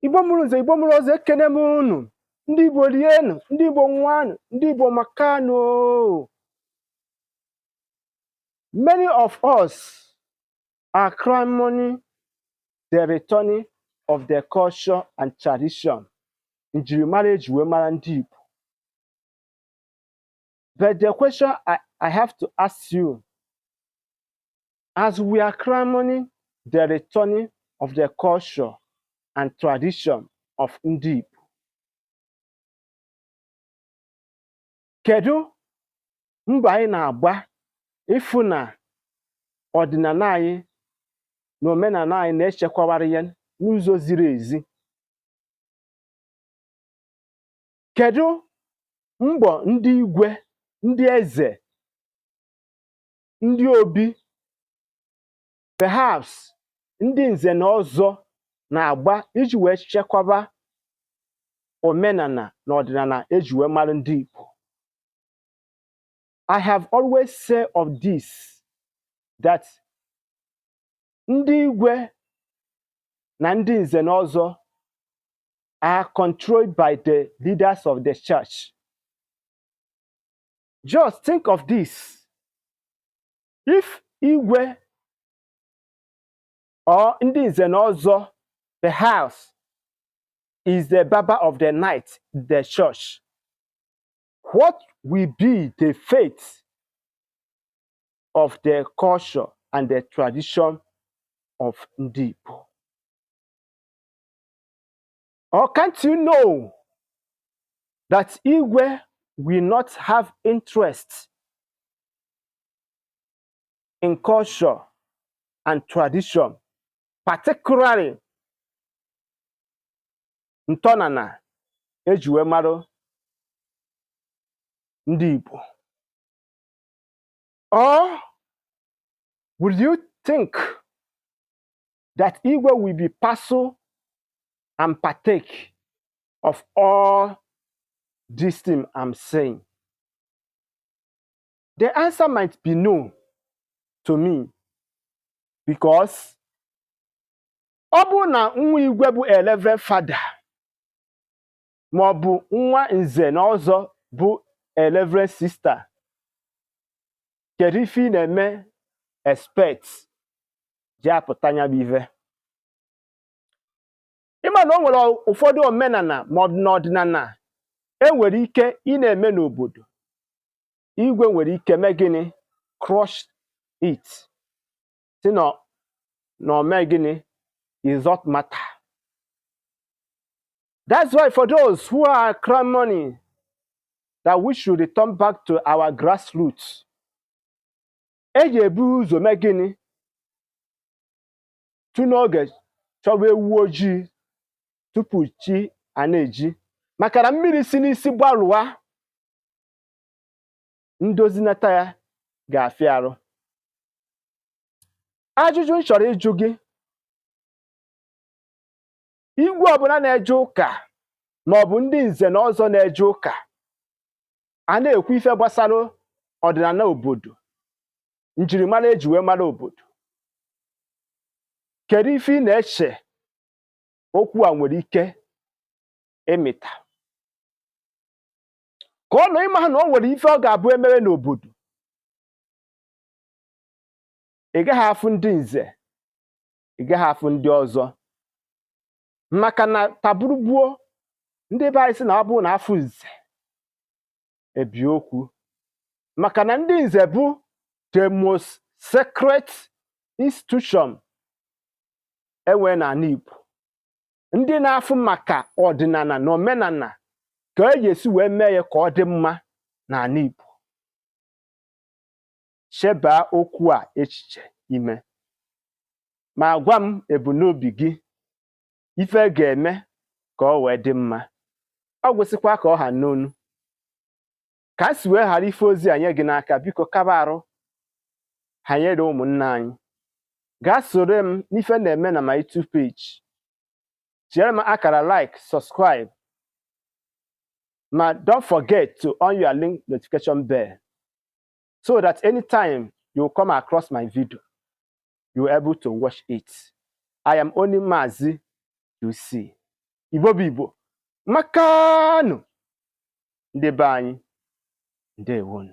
Igbo mụrụ nze, Igbo mụrụ ọzọ, ekene m unu. Ndị Igbo rienụ, ndị Igbo nwanụ, ndị Igbo makanụ. Many of us are clamoring the returning of the culture and tradition. Njirimara eji wee mara ndị Igbo. But the question I have to ask you, as we are clamoring the returning of the culture and tradition of ndị Igbo, kedu mbọ anyị na-agba ịfụ na ọdịnala anyị na omenala anyị na-echekwawara ya n'ụzọ ziri ezi? Kedu mbọ ndị igwe, ndị eze, ndị obi, perhaps ndị nze na ọzọ na-agba iji wee chekwaba omenala na ọdịnala eji wee mara ndị Igbo? I have always said of this, that ndị igwe na ndị nze na ọzọ are controlled by the leaders of the church. Just think of this. If Igwe or ndị nze na ọzọ, perhaps, is the baba of the night, the church, what will be the fate of the culture and the tradition of ndị Igbo? Or can't you know that Igwe will not have interest in culture and tradition, particularly ntọnala eji wee mara ndị Igbo? Or would you think that Igwe will be partial and partake of all these things I'm saying? The answer might be no to me, because ọ bụ na nwa Igwe bụ a reverend father, ma ọ bụ nwa nze na ọzọ bụ a reverend sister, kedu ife ị na-eme expect ji apụta anya bụ ife? Ịma na o nwere ụfọdụ omenala ma ọ bụ n'ọdịnala enwere ike ị na-eme n'obodo, Igwe nwere ike mee gịnị? Crush it, si na ome gịnị? Is not matter. That's why for those who are clamoring that we should return back to our grassroots, eji ebu ụzọ mee gịnị? Tu n'oge chọwa ewu ojii tupu chi a na-eji, maka na mmiri si n'isi gbarụwa, ndozi nata ya ga-afịa arụ. Ajụjụ m chọrọ ịjụ gị: Igwe ọbụla na-eje ụka ma ọ bụ ndị nze na ọzọ na-eje ụka, a na-ekwu ife gbasara ọdịnala obodo, njirimara eji wee mara obodo, kedu ife ị na-eche okwu a nwere ike ịmịta? Ka ọ nọ ịma na o nwere ife ọ ga-abụ emere n'obodo, ị gaghị afụ ndị nze, ị gaghị afụ ndị ọzọ, maka na taburugbuo ndị be anyị sị na ọ bụ na afụ nze ebi okwu, maka na ndị nze bụ the most sacred institution enwe n'ala Igbo, ndị na-afụ maka ọdịnala na omenala ka e ga-esi wee mee ya ka ọ dị mma n'ala Igbo. Chebaa okwu a echiche ime, ma gwa m ebumnobi gị, ife ga-eme ka ọ wee dị mma. Ọ gwụsịkwa ka ọ ha n'onu. Ka a si wee ghara ife ozi a nye gị n'aka, biko kaba arụ hanyere ụmụnna anyị. Gaa soro m n'ife na-eme na my YouTube page, tinyere m akara like, subscribe, ma don't forget to on your link notification bell, so that anytime you come across my video, you are able to watch it. I am only Maazi-UC. Igbo bụ Igbo makanụ. Ndị be anyị, ndewonu.